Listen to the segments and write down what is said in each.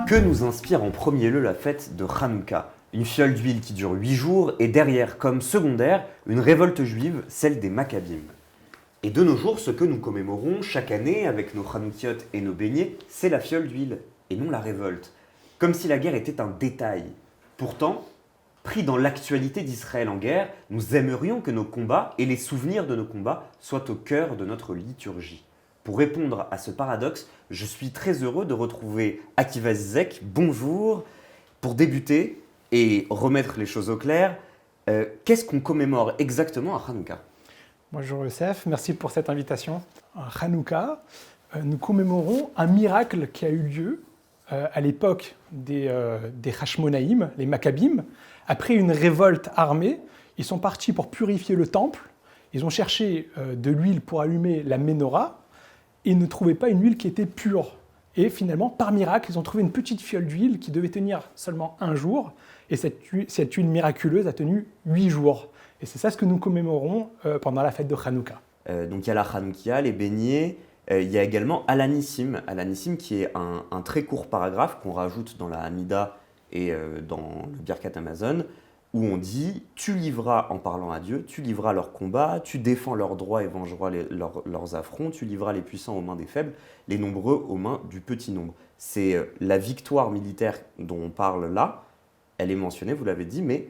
Que nous inspire en premier lieu la fête de Hanouka? Une fiole d'huile qui dure 8 jours et derrière, comme secondaire, une révolte juive, celle des Maccabim. Et de nos jours, ce que nous commémorons chaque année avec nos Hanoukiot et nos beignets, c'est la fiole d'huile et non la révolte. Comme si la guerre était un détail. Pourtant, pris dans l'actualité d'Israël en guerre, nous aimerions que nos combats et les souvenirs de nos combats soient au cœur de notre liturgie. Pour répondre à ce paradoxe, je suis très heureux de retrouver Akiva Zizek. Bonjour. Pour débuter et remettre les choses au clair, qu'est-ce qu'on commémore exactement à Hanouka? Bonjour Youssef, merci pour cette invitation. À Hanouka, nous commémorons un miracle qui a eu lieu à l'époque des Hashmonaïm, les Maccabim. Après une révolte armée, ils sont partis pour purifier le temple. Ils ont cherché de l'huile pour allumer la menorah et ne trouvaient pas une huile qui était pure. Et finalement, par miracle, ils ont trouvé une petite fiole d'huile qui devait tenir seulement un jour. Et cette huile miraculeuse a tenu 8 jours. Et c'est ça ce que nous commémorons pendant la fête de Hanouka. Donc il y a la Hanoukia, les beignets, il y a également Alanissim. Alanissim qui est un très court paragraphe qu'on rajoute dans la Hamida et dans le Birkat Amazon, où on dit « Tu livreras, en parlant à Dieu, tu livreras leurs combats, tu défends leurs droits et vengeras leurs affronts, tu livreras les puissants aux mains des faibles, les nombreux aux mains du petit nombre. » C'est la victoire militaire dont on parle là, elle est mentionnée, vous l'avez dit, mais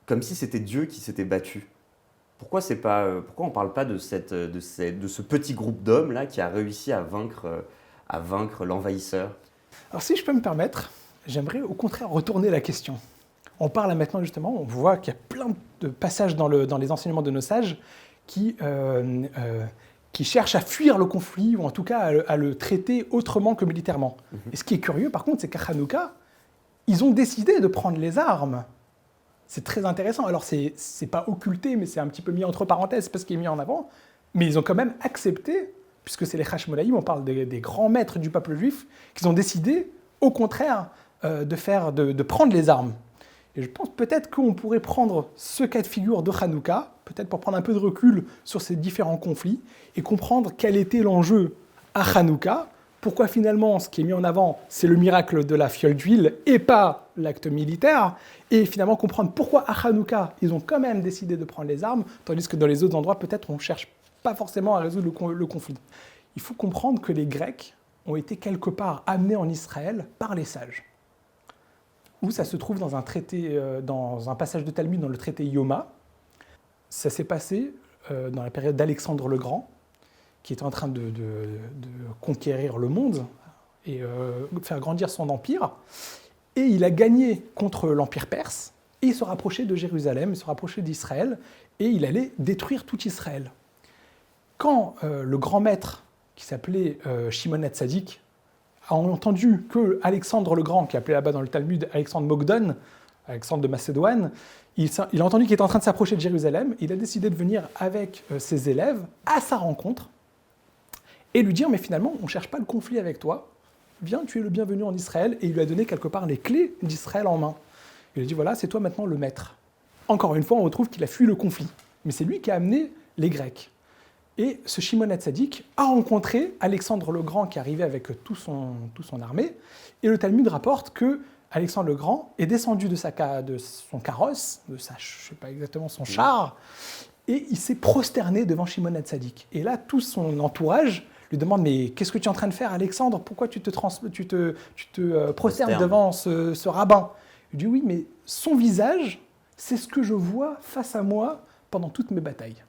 comme si c'était Dieu qui s'était battu. Pourquoi on ne parle pas de ce petit groupe d'hommes là qui a réussi à vaincre l'envahisseur? Alors si je peux me permettre, j'aimerais au contraire retourner la question. On parle là maintenant justement, on voit qu'il y a plein de passages dans les enseignements de nos sages qui cherchent à fuir le conflit ou en tout cas à le traiter autrement que militairement. Et ce qui est curieux par contre, c'est qu'à Hanouka, ils ont décidé de prendre les armes. C'est très intéressant. Alors c'est pas occulté, mais c'est un petit peu mis entre parenthèses parce qu'il est mis en avant. Mais ils ont quand même accepté, puisque c'est les Hashmonaïm, on parle des grands maîtres du peuple juif, qu'ils ont décidé au contraire de prendre les armes. Et je pense peut-être qu'on pourrait prendre ce cas de figure de Hanouka, peut-être pour prendre un peu de recul sur ces différents conflits, et comprendre quel était l'enjeu à Hanouka, pourquoi finalement ce qui est mis en avant, c'est le miracle de la fiole d'huile et pas l'acte militaire, et finalement comprendre pourquoi à Hanouka, ils ont quand même décidé de prendre les armes, tandis que dans les autres endroits, peut-être on ne cherche pas forcément à résoudre le conflit. Il faut comprendre que les Grecs ont été quelque part amenés en Israël par les sages. Où ça se trouve dans un traité, dans un passage de Talmud dans le traité Yoma. Ça s'est passé dans la période d'Alexandre le Grand, qui était en train de conquérir le monde et faire grandir son empire. Et il a gagné contre l'empire perse, et il se rapprochait de Jérusalem, il se rapprochait d'Israël, et il allait détruire tout Israël. Quand le grand maître, qui s'appelait Shimon HaTzadik, a entendu que Alexandre le Grand, qui est appelé là-bas dans le Talmud Alexandre Mogdon, Alexandre de Macédoine, il a entendu qu'il était en train de s'approcher de Jérusalem, il a décidé de venir avec ses élèves à sa rencontre et lui dire « mais finalement, on ne cherche pas le conflit avec toi, viens, tu es le bienvenu en Israël » et il lui a donné quelque part les clés d'Israël en main. Il lui a dit « voilà, c'est toi maintenant le maître ». Encore une fois, on retrouve qu'il a fui le conflit, mais c'est lui qui a amené les Grecs. Et ce Shimon HaTzadik a rencontré Alexandre le Grand qui arrivait avec toute son armée. Et le Talmud rapporte que Alexandre le Grand est descendu de son carrosse, je ne sais pas exactement son char, et il s'est prosterné devant Shimon HaTzadik. Et là, tout son entourage lui demande « mais qu'est-ce que tu es en train de faire, Alexandre? Pourquoi tu te prosternes devant ce rabbin ?» Il dit « oui, mais son visage, c'est ce que je vois face à moi pendant toutes mes batailles. »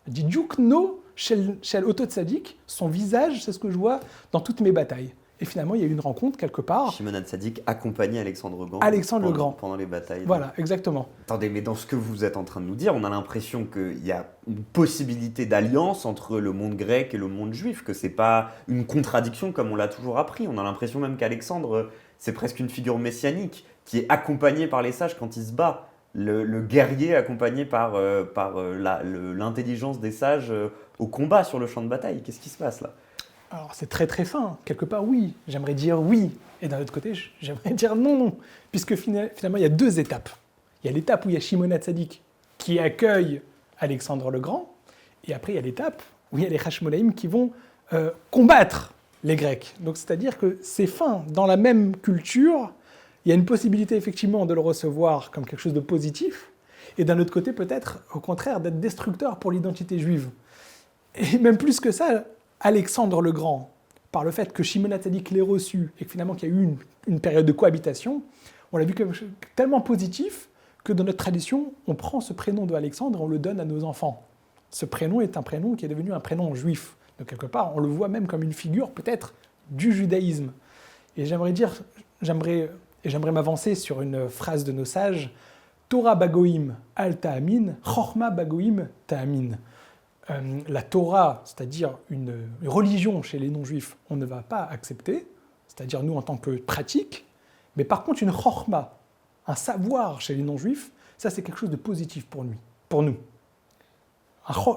Il dit « Djukno Shel Oto Tzadik, son visage, c'est ce que je vois dans toutes mes batailles. » Et finalement, il y a eu une rencontre quelque part. Shimon HaTzadik accompagnait Alexandre le Grand pendant les batailles. Voilà, exactement. Attendez, mais dans ce que vous êtes en train de nous dire, on a l'impression qu'il y a une possibilité d'alliance entre le monde grec et le monde juif, que c'est pas une contradiction comme on l'a toujours appris. On a l'impression même qu'Alexandre, c'est presque une figure messianique qui est accompagnée par les sages quand il se bat. Le guerrier accompagné par l'intelligence des sages au combat sur le champ de bataille. Qu'est-ce qui se passe là? Alors c'est très très fin. Quelque part oui, j'aimerais dire oui. Et d'un autre côté, j'aimerais dire non. Puisque finalement il y a deux étapes. Il y a l'étape où il y a Shimon HaTzadik qui accueille Alexandre le Grand. Et après il y a l'étape où il y a les Hashmonaïm qui vont combattre Les Grecs. Donc c'est-à-dire que c'est fin. Dans la même culture, il y a une possibilité effectivement de le recevoir comme quelque chose de positif, et d'un autre côté peut-être au contraire d'être destructeur pour l'identité juive. Et même plus que ça, Alexandre le Grand, par le fait que Shimon HaTzadik l'ait reçu et que finalement qu'il y a eu une période de cohabitation, on l'a vu comme tellement positif que dans notre tradition, on prend ce prénom de Alexandre et on le donne à nos enfants. Ce prénom est un prénom qui est devenu un prénom juif. Donc quelque part, on le voit même comme une figure peut-être du judaïsme. Et j'aimerais m'avancer sur une phrase de nos sages, Torah bagoïm al ta'amin, chorma bagoïm ta'amin. La Torah, c'est-à-dire une religion chez les non-juifs, on ne va pas accepter, c'est-à-dire nous en tant que pratique, mais par contre une chorma, un savoir chez les non-juifs, ça c'est quelque chose de positif pour nous.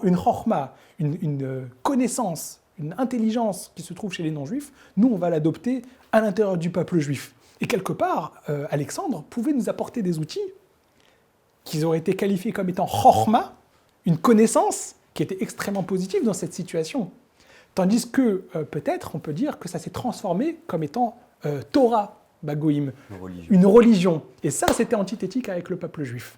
Une chorma, une connaissance, une intelligence qui se trouve chez les non-juifs, nous on va l'adopter à l'intérieur du peuple juif. Et quelque part, Alexandre pouvait nous apporter des outils qui auraient été qualifiés comme étant chorma, une connaissance qui était extrêmement positive dans cette situation. Tandis que peut-être on peut dire que ça s'est transformé comme étant Torah bagoïm, une religion. Et ça c'était antithétique avec le peuple juif.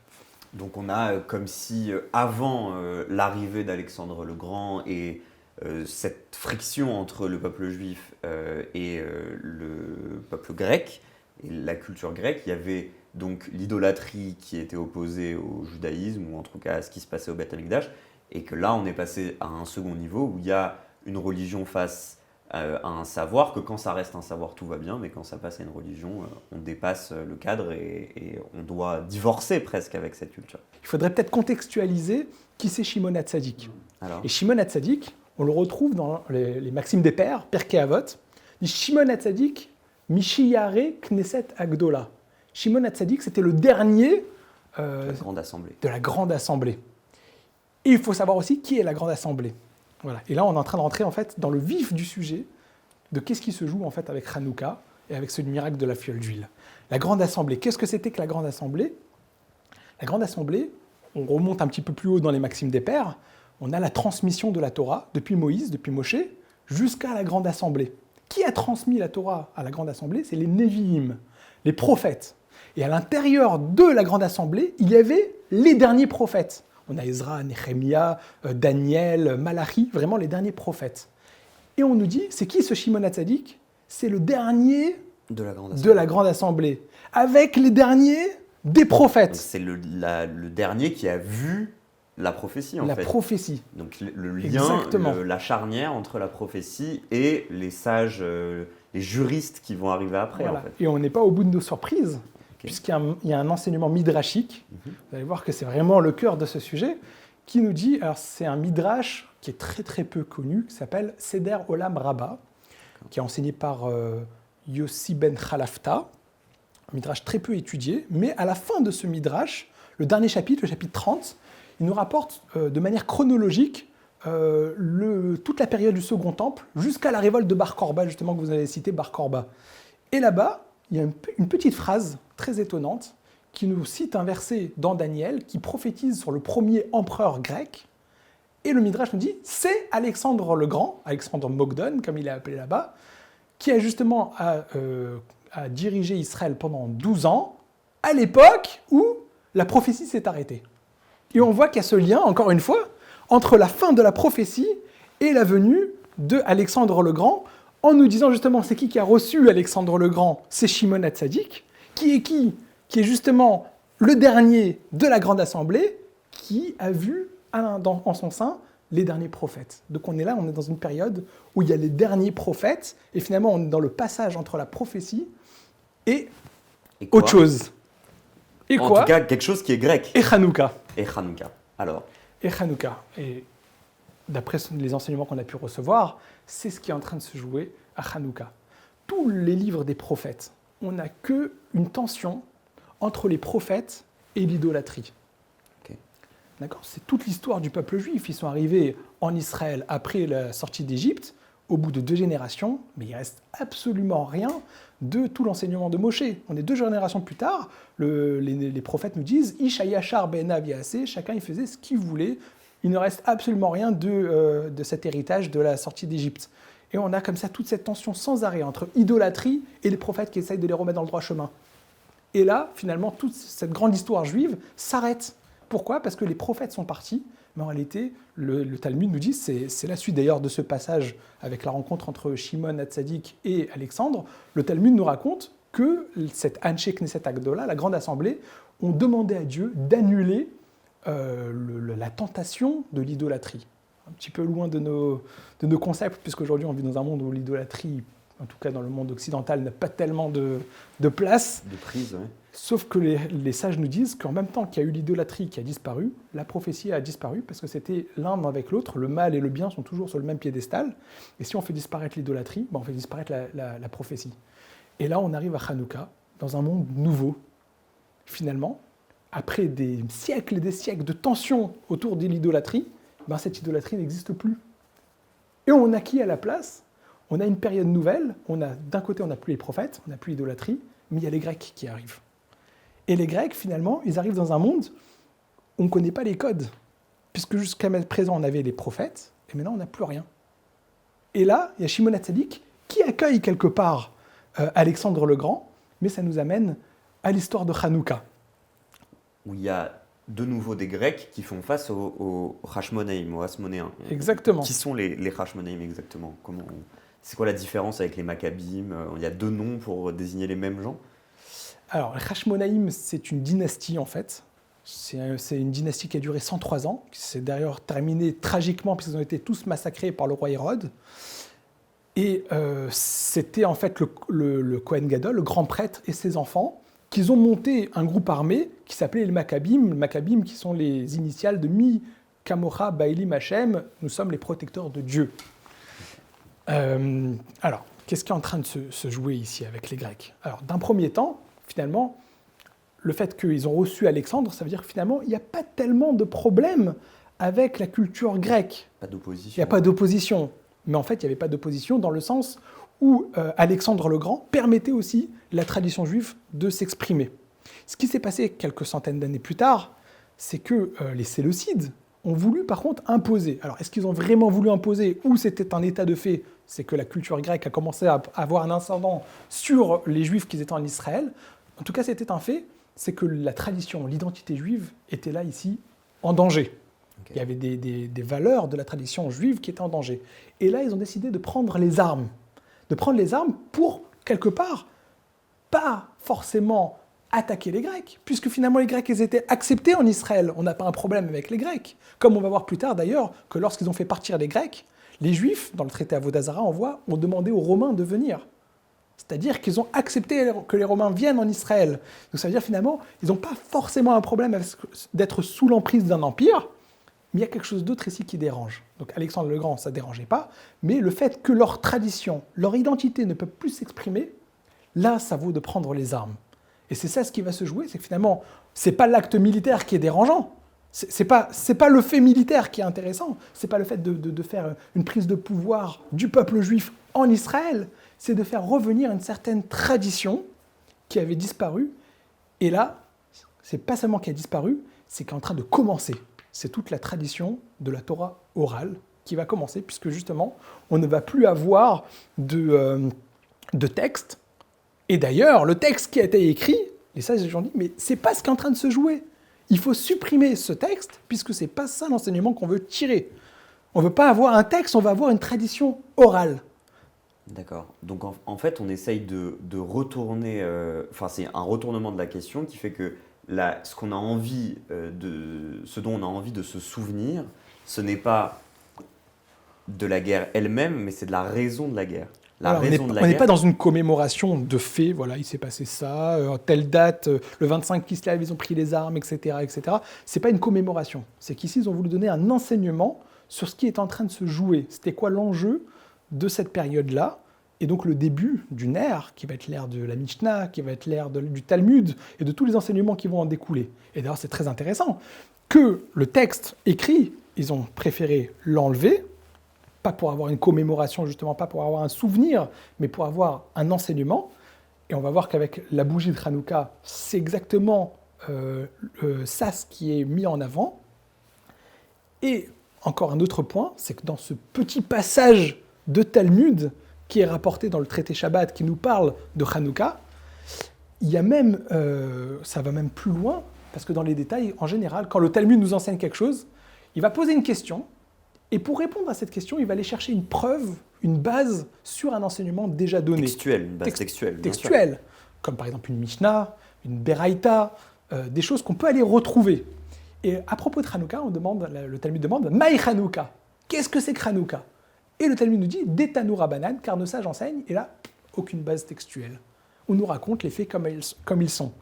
Donc on a comme si avant l'arrivée d'Alexandre le Grand et cette friction entre le peuple juif et le peuple grec et la culture grecque, il y avait donc l'idolâtrie qui était opposée au judaïsme ou en tout cas à ce qui se passait au Beth Amikdash, et que là on est passé à un second niveau où il y a une religion face à un savoir, que quand ça reste un savoir tout va bien, mais quand ça passe à une religion, on dépasse le cadre et on doit divorcer presque avec cette culture. Il faudrait peut-être contextualiser qui c'est Shimon HaTzadik. Alors. Et Shimon HaTzadik, on le retrouve dans les Maximes des Pères, Pirkei Avot, dit Shimon HaTzadik, Mishiyare Knesset Agdola. Shimon HaTzadik, c'était le dernier de la Grande Assemblée. Et il faut savoir aussi qui est la Grande Assemblée. Voilà. Et là, on est en train de rentrer en fait, dans le vif du sujet de qu'est-ce qui se joue en fait, avec Hanouka et avec ce miracle de la fiole d'huile. La Grande Assemblée, qu'est-ce que c'était que la Grande Assemblée ? La Grande Assemblée, on remonte un petit peu plus haut dans les Maximes des Pères, on a la transmission de la Torah depuis Moïse, depuis Moshe, jusqu'à la Grande Assemblée. Qui a transmis la Torah à la Grande Assemblée ? C'est les Nevi'im, les prophètes. Et à l'intérieur de la Grande Assemblée, il y avait les derniers prophètes. On a Ezra, Néhémia, Daniel, Malachi, vraiment les derniers prophètes. Et on nous dit, c'est qui ce Shimon HaTzadik ? C'est le dernier de la Grande Assemblée, avec les derniers des prophètes. Donc c'est le dernier qui a vu la prophétie, en fait. La prophétie. Donc le lien, la charnière entre la prophétie et les sages, les juristes qui vont arriver après. Voilà. En fait. Et on n'est pas au bout de nos surprises. Puisqu'il y a un enseignement midrashique, vous allez voir que c'est vraiment le cœur de ce sujet, qui nous dit, alors c'est un midrash qui est très très peu connu, qui s'appelle Seder Olam Rabbah, qui est enseigné par Yossi Ben Khalafta, un midrash très peu étudié, mais à la fin de ce midrash, le dernier chapitre, le chapitre 30, il nous rapporte de manière chronologique toute la période du Second Temple, jusqu'à la révolte de Bar Korba, justement que vous avez cité, Bar Korba. Et là-bas, il y a une petite phrase très étonnante qui nous cite un verset dans Daniel qui prophétise sur le premier empereur grec. Et le Midrash nous dit, c'est Alexandre le Grand, Alexandre Mogdon, comme il est appelé là-bas, qui a justement a dirigé Israël pendant 12 ans, à l'époque où la prophétie s'est arrêtée. Et on voit qu'il y a ce lien, encore une fois, entre la fin de la prophétie et la venue de Alexandre le Grand, en nous disant justement, c'est qui a reçu Alexandre le Grand ? C'est Shimon HaTzadik, qui est justement le dernier de la Grande Assemblée, qui a vu en son sein les derniers prophètes. Donc on est dans une période où il y a les derniers prophètes, et finalement on est dans le passage entre la prophétie et autre chose. Et en quoi ? tout cas, quelque chose qui est grec. Et Hanouka. Et Hanouka. Alors. Et Hanouka. Et d'après les enseignements qu'on a pu recevoir, c'est ce qui est en train de se jouer à Hanouka. Tous les livres des prophètes, on n'a qu'une tension entre les prophètes et l'idolâtrie. Okay. D'accord ? C'est toute l'histoire du peuple juif. Ils sont arrivés en Israël après la sortie d'Égypte, au bout de 2 générations, mais il ne reste absolument rien de tout l'enseignement de Moshe. On est 2 générations plus tard, les prophètes nous disent « Ish hayashar be'enav ya'aseh », chacun il faisait ce qu'il voulait. Il ne reste absolument rien de cet héritage de la sortie d'Égypte. Et on a comme ça toute cette tension sans arrêt entre idolâtrie et les prophètes qui essayent de les remettre dans le droit chemin. Et là, finalement, toute cette grande histoire juive s'arrête. Pourquoi ? Parce que les prophètes sont partis, mais en réalité, le Talmud nous dit, c'est la suite d'ailleurs de ce passage avec la rencontre entre Shimon Hatzadik et Alexandre, le Talmud nous raconte que cette Anshe Knesset Agdola, la grande assemblée, ont demandé à Dieu d'annuler la tentation de l'idolâtrie. Un petit peu loin de nos concepts, puisqu'aujourd'hui on vit dans un monde où l'idolâtrie, en tout cas dans le monde occidental, n'a pas tellement de place. De prise, oui. Sauf que les sages nous disent qu'en même temps qu'il y a eu l'idolâtrie qui a disparu, la prophétie a disparu, parce que c'était l'un avec l'autre, le mal et le bien sont toujours sur le même piédestal, et si on fait disparaître l'idolâtrie, on fait disparaître la prophétie. Et là on arrive à Hanouka, dans un monde nouveau. Finalement, après des siècles et des siècles de tensions autour de l'idolâtrie, cette idolâtrie n'existe plus. Et on a qui à la place ? On a une période nouvelle, d'un côté on n'a plus les prophètes, on n'a plus l'idolâtrie, mais il y a les Grecs qui arrivent. Et les Grecs, finalement, ils arrivent dans un monde où on ne connaît pas les codes, puisque jusqu'à présent on avait les prophètes, et maintenant on n'a plus rien. Et là, il y a Shimon Hatzadik qui accueille quelque part Alexandre le Grand, mais ça nous amène à l'histoire de Hanouka. Où il y a de nouveau des Grecs qui font face aux Hashmonaïm, aux Hasmonéens. Exactement. Qui sont les Hashmonaïm exactement ? C'est quoi la différence avec les Maccabim ? Il y a deux noms pour désigner les mêmes gens ? Alors, les Hashmonaïm, c'est une dynastie en fait. C'est une dynastie qui a duré 103 ans, qui s'est d'ailleurs terminée tragiquement puisqu'ils ont été tous massacrés par le roi Hérode. Et c'était en fait le Kohen Gadol, le grand prêtre et ses enfants, qu'ils ont monté un groupe armé qui s'appelait les Maccabim. Les Maccabim qui sont les initiales de Mi Kamora Baelim Hashem, nous sommes les protecteurs de Dieu. Alors, qu'est-ce qui est en train de se jouer ici avec les Grecs ? Alors, d'un premier temps, finalement, le fait qu'ils ont reçu Alexandre, ça veut dire que finalement, il n'y a pas tellement de problème avec la culture grecque. Pas d'opposition. Il n'y a pas d'opposition. Mais en fait, il n'y avait pas d'opposition dans le sens où Alexandre le Grand permettait aussi la tradition juive de s'exprimer. Ce qui s'est passé quelques centaines d'années plus tard, c'est que les Séleucides ont voulu par contre imposer. Alors, est-ce qu'ils ont vraiment voulu imposer ou c'était un état de fait ? C'est que la culture grecque a commencé à avoir un ascendant sur les Juifs qui étaient en Israël. En tout cas, c'était un fait, c'est que la tradition, l'identité juive était là, ici, en danger. Okay. Il y avait des valeurs de la tradition juive qui étaient en danger. Et là, ils ont décidé de prendre les armes. De prendre les armes pour, quelque part, pas forcément attaquer les Grecs, puisque finalement les Grecs ils étaient acceptés en Israël. On n'a pas un problème avec les Grecs. Comme on va voir plus tard d'ailleurs, que lorsqu'ils ont fait partir les Grecs, les Juifs, dans le traité Avodazara, ont demandé aux Romains de venir. C'est-à-dire qu'ils ont accepté que les Romains viennent en Israël. Donc ça veut dire finalement, ils n'ont pas forcément un problème d'être sous l'emprise d'un empire, mais il y a quelque chose d'autre ici qui dérange. Donc Alexandre le Grand, ça ne dérangeait pas, mais le fait que leur tradition, leur identité ne peut plus s'exprimer, là, ça vaut de prendre les armes. Et c'est ça ce qui va se jouer, c'est que finalement, ce n'est pas l'acte militaire qui est dérangeant, c'est pas le fait militaire qui est intéressant, c'est pas le fait de faire une prise de pouvoir du peuple juif en Israël, c'est de faire revenir une certaine tradition qui avait disparu. Et là, c'est pas seulement qui a disparu, c'est qui est en train de commencer. C'est toute la tradition de la Torah orale qui va commencer, puisque justement, on ne va plus avoir de texte. Et d'ailleurs, le texte qui a été écrit, les sages ont dit, mais c'est pas ce qui est en train de se jouer. Il faut supprimer ce texte, puisque c'est pas ça l'enseignement qu'on veut tirer. On veut pas avoir un texte, on va avoir une tradition orale. D'accord. Donc en fait, on essaye de retourner... c'est un retournement de la question qui fait que ce qu'on a envie ce dont on a envie de se souvenir, ce n'est pas de la guerre elle-même, mais c'est de la raison de la guerre. Alors, on n'est pas dans une commémoration de faits, voilà, il s'est passé ça, telle date, le 25 Kislev, ils ont pris les armes, etc. etc. Ce n'est pas une commémoration. C'est qu'ici, ils ont voulu donner un enseignement sur ce qui est en train de se jouer. C'était quoi l'enjeu de cette période-là ? Et donc le début d'une ère, qui va être l'ère de la Mishnah, qui va être l'ère du Talmud, et de tous les enseignements qui vont en découler. Et d'ailleurs, c'est très intéressant que le texte écrit, ils ont préféré l'enlever, pas pour avoir une commémoration, justement, pas pour avoir un souvenir, mais pour avoir un enseignement. Et on va voir qu'avec la bougie de Hanouka, c'est exactement ça ce qui est mis en avant. Et encore un autre point, c'est que dans ce petit passage de Talmud qui est rapporté dans le traité Shabbat qui nous parle de Hanouka. Il y a même, ça va même plus loin, parce que dans les détails, en général, quand le Talmud nous enseigne quelque chose, il va poser une question, et pour répondre à cette question, il va aller chercher une preuve, une base sur un enseignement déjà donné. Textuel, une base textuelle. Textuelle, comme par exemple une Mishnah, une Beraïta, des choses qu'on peut aller retrouver. Et à propos de Hanouka, le Talmud demande « Maï Hanouka » Qu'est-ce que c'est que Hanouka? Et le Talmud nous dit « Detanu Rabanan » car nos sages enseignent, et là, aucune base textuelle. On nous raconte les faits comme ils sont.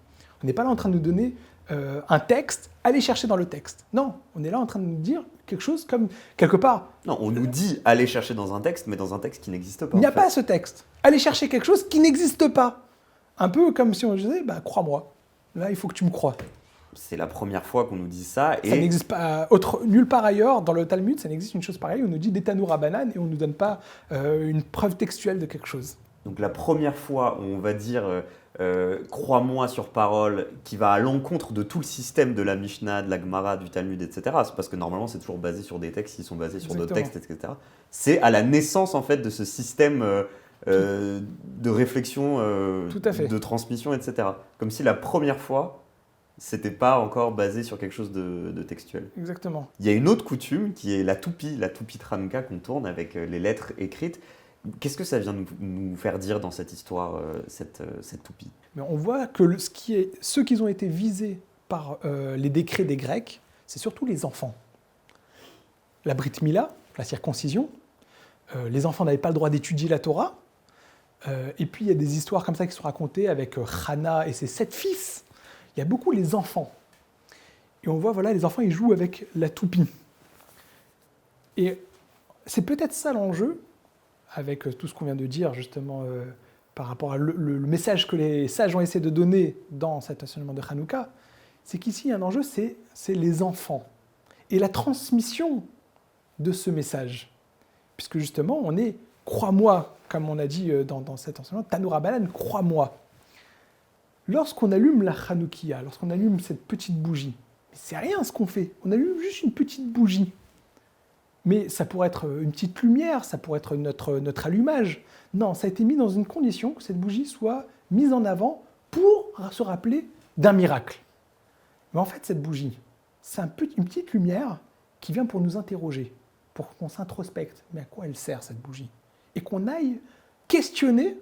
On n'est pas là en train de nous donner un texte, allez chercher dans le texte. Non, on est là en train de nous dire quelque chose comme, quelque part... Non, on nous dit aller chercher dans un texte, mais dans un texte qui n'existe pas. Il n'y a pas ce texte. Allez chercher quelque chose qui n'existe pas. Un peu comme si on disait, crois-moi. Là, il faut que tu me crois. C'est la première fois qu'on nous dit ça. Ça n'existe pas nulle part ailleurs dans le Talmud, ça n'existe une chose pareille. On nous dit Detanu Rabanan et on ne nous donne pas une preuve textuelle de quelque chose. Donc la première fois où on va dire crois-moi sur parole, qui va à l'encontre de tout le système de la Mishnah, de la Gemara, du Talmud, etc. C'est parce que normalement c'est toujours basé sur des textes qui sont basés sur d'autres textes, etc. C'est à la naissance en fait de ce système de réflexion, de transmission, etc. Comme si la première fois c'était pas encore basé sur quelque chose de textuel. Exactement. Il y a une autre coutume qui est la toupie de Hanouka qu'on tourne avec les lettres écrites. Qu'est-ce que ça vient de nous faire dire dans cette histoire, cette toupie? Mais on voit que ceux qui ont été visés par les décrets des Grecs, c'est surtout les enfants. La Brit Mila, la circoncision, les enfants n'avaient pas le droit d'étudier la Torah, et puis il y a des histoires comme ça qui sont racontées avec Hana et ses 7 fils. Il y a beaucoup les enfants. Et on voit, voilà, les enfants, ils jouent avec la toupie. Et c'est peut-être ça l'enjeu, avec tout ce qu'on vient de dire, justement, par rapport à le message que les sages ont essayé de donner dans cet enseignement de Hanouka, c'est qu'ici, il y a un enjeu, c'est les enfants. Et la transmission de ce message. Puisque justement, on est « crois-moi », comme on a dit dans cet enseignement, « Tanu Rabanan, crois-moi ». Lorsqu'on allume la Hanoukia, lorsqu'on allume cette petite bougie, c'est rien ce qu'on fait, on allume juste une petite bougie. Mais ça pourrait être une petite lumière, ça pourrait être notre allumage. Non, ça a été mis dans une condition que cette bougie soit mise en avant pour se rappeler d'un miracle. Mais en fait, cette bougie, c'est une petite lumière qui vient pour nous interroger, pour qu'on s'introspecte. Mais à quoi elle sert cette bougie? Et qu'on aille questionner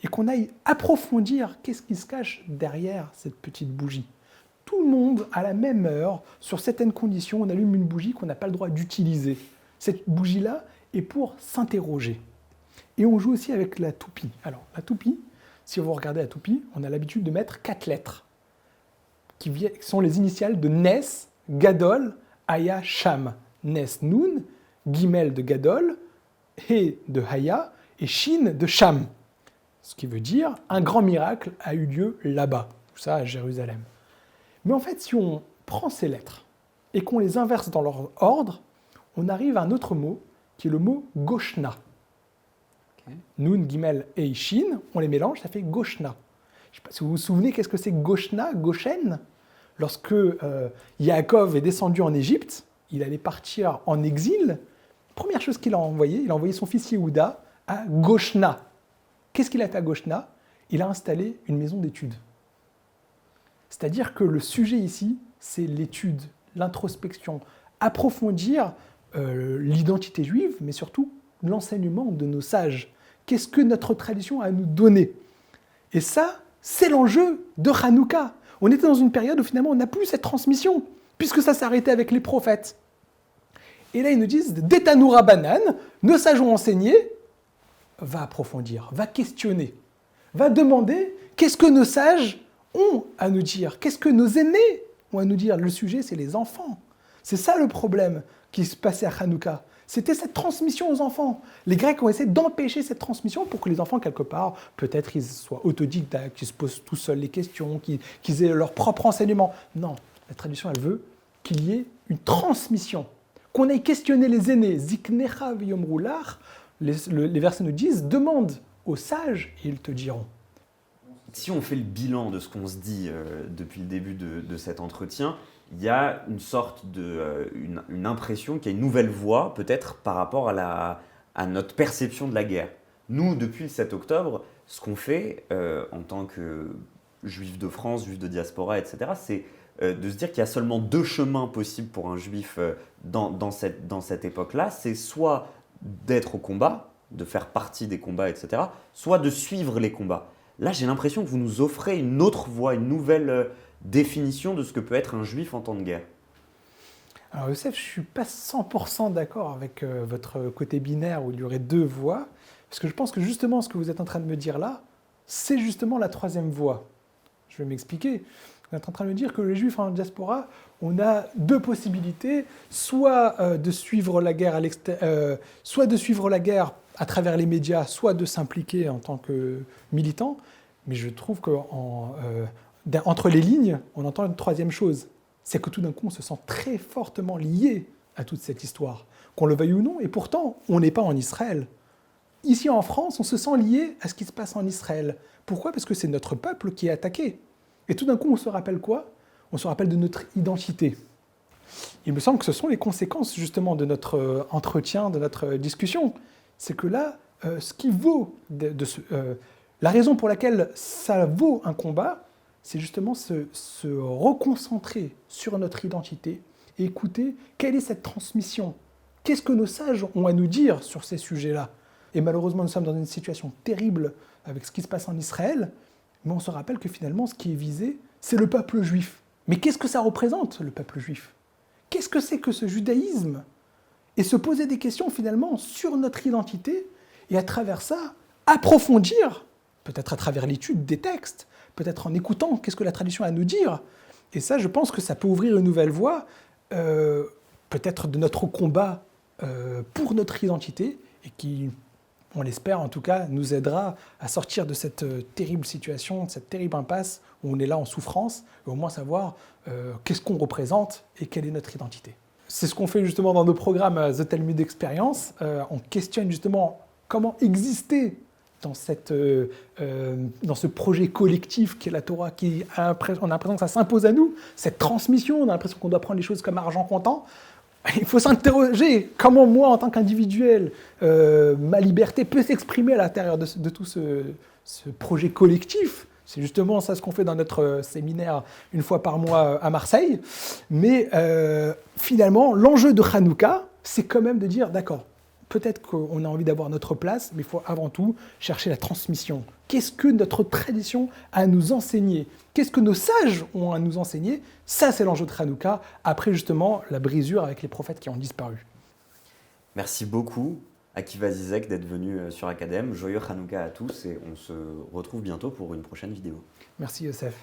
et qu'on aille approfondir qu'est-ce qui se cache derrière cette petite bougie. Tout le monde, à la même heure, sur certaines conditions, on allume une bougie qu'on n'a pas le droit d'utiliser. Cette bougie-là est pour s'interroger. Et on joue aussi avec la toupie. Alors, la toupie, si vous regardez la toupie, on a l'habitude de mettre 4 lettres, qui sont les initiales de Nes, Gadol, Haya, Sham. Nes, Nun, Gimel de Gadol, He de Haya, et Shin de Sham. Ce qui veut dire un grand miracle a eu lieu là-bas, tout ça à Jérusalem. Mais en fait, si on prend ces lettres et qu'on les inverse dans leur ordre, on arrive à un autre mot qui est le mot Goshna. Okay. Nun, Gimel et Shin, on les mélange, ça fait Goshna. Je ne sais pas si vous vous souvenez, qu'est-ce que c'est Goshna, Goshen? Lorsque Yaakov est descendu en Égypte, il allait partir en exil. Première chose qu'il a envoyé son fils Yehuda à Goshna. Qu'est-ce qu'il a fait à Goshna? Il a installé une maison d'études. C'est-à-dire que le sujet ici, c'est l'étude, l'introspection, approfondir l'identité juive, mais surtout l'enseignement de nos sages. Qu'est-ce que notre tradition a à nous donner? Et ça, c'est l'enjeu de Hanouka. On était dans une période où finalement on n'a plus cette transmission, puisque ça s'est arrêté avec les prophètes. Et là, ils nous disent, Detanu Rabanan, nos sages ont enseigné, va approfondir, va questionner, va demander qu'est-ce que nos sages ont à nous dire, qu'est-ce que nos aînés ont à nous dire. Le sujet, c'est les enfants. C'est ça le problème qui se passait à Hanouka. C'était cette transmission aux enfants. Les Grecs ont essayé d'empêcher cette transmission pour que les enfants, quelque part, peut-être ils soient autodidactes, qu'ils se posent tout seuls les questions, qu'ils aient leur propre enseignement. Non, la tradition, elle veut qu'il y ait une transmission, qu'on aille questionner les aînés. Ziknecha v'yomrulach. Les versets nous disent, demande aux sages et ils te diront. Si on fait le bilan de ce qu'on se dit depuis le début de cet entretien, il y a une sorte une impression qu'il y a une nouvelle voie, peut-être par rapport à à notre perception de la guerre. Nous, depuis le 7 octobre, ce qu'on fait en tant que juifs de France, juifs de diaspora, etc., c'est de se dire qu'il y a seulement deux chemins possibles pour un juif dans cette époque-là. C'est soit d'être au combat, de faire partie des combats, etc., soit de suivre les combats. Là, j'ai l'impression que vous nous offrez une autre voie, une nouvelle définition de ce que peut être un juif en temps de guerre. Alors Youssef, je ne suis pas 100% d'accord avec votre côté binaire où il y aurait deux voies, parce que je pense que justement ce que vous êtes en train de me dire là, c'est justement la troisième voie. Je vais m'expliquer. Vous êtes en train de me dire que les Juifs en diaspora, on a deux possibilités, soit de suivre la guerre soit de suivre la guerre à travers les médias, soit de s'impliquer en tant que militant. Mais je trouve qu'entre les lignes, on entend une troisième chose. C'est que tout d'un coup, on se sent très fortement lié à toute cette histoire, qu'on le veuille ou non, et pourtant, on n'est pas en Israël. Ici en France, on se sent lié à ce qui se passe en Israël. Pourquoi ? Parce que c'est notre peuple qui est attaqué. Et tout d'un coup, on se rappelle quoi ? On se rappelle de notre identité. Il me semble que ce sont les conséquences justement de notre entretien, de notre discussion. C'est que là, ce qui vaut, la raison pour laquelle ça vaut un combat, c'est justement se reconcentrer sur notre identité et écouter quelle est cette transmission. Qu'est-ce que nos sages ont à nous dire sur ces sujets-là ? Et malheureusement, nous sommes dans une situation terrible avec ce qui se passe en Israël, mais on se rappelle que finalement, ce qui est visé, c'est le peuple juif. Mais qu'est-ce que ça représente, le peuple juif ? Qu'est-ce que c'est que ce judaïsme ? Et se poser des questions finalement sur notre identité, et à travers ça, approfondir, peut-être à travers l'étude des textes, peut-être en écoutant qu'est-ce que la tradition a à nous dire. Et ça, je pense que ça peut ouvrir une nouvelle voie, peut-être de notre combat pour notre identité, et qui, on l'espère en tout cas, nous aidera à sortir de cette terrible situation, de cette terrible impasse où on est là en souffrance, et au moins savoir qu'est-ce qu'on représente et quelle est notre identité. C'est ce qu'on fait justement dans nos programmes The Talmud Experience. On questionne justement comment exister dans ce projet collectif qu'est la Torah, on a l'impression que ça s'impose à nous, cette transmission, on a l'impression qu'on doit prendre les choses comme argent comptant. Il faut s'interroger comment moi, en tant qu'individuel, ma liberté peut s'exprimer à l'intérieur de tout ce projet collectif. C'est justement ça ce qu'on fait dans notre séminaire une fois par mois à Marseille. Mais finalement, l'enjeu de Hanouka, c'est quand même de dire, d'accord, peut-être qu'on a envie d'avoir notre place, mais il faut avant tout chercher la transmission. Qu'est-ce que notre tradition a à nous enseigner ? Qu'est-ce que nos sages ont à nous enseigner ? Ça, c'est l'enjeu de Hanouka, après justement la brisure avec les prophètes qui ont disparu. Merci beaucoup, Akiva Zizek, d'être venu sur Academ. Joyeux Hanouka à tous et on se retrouve bientôt pour une prochaine vidéo. Merci Youssef.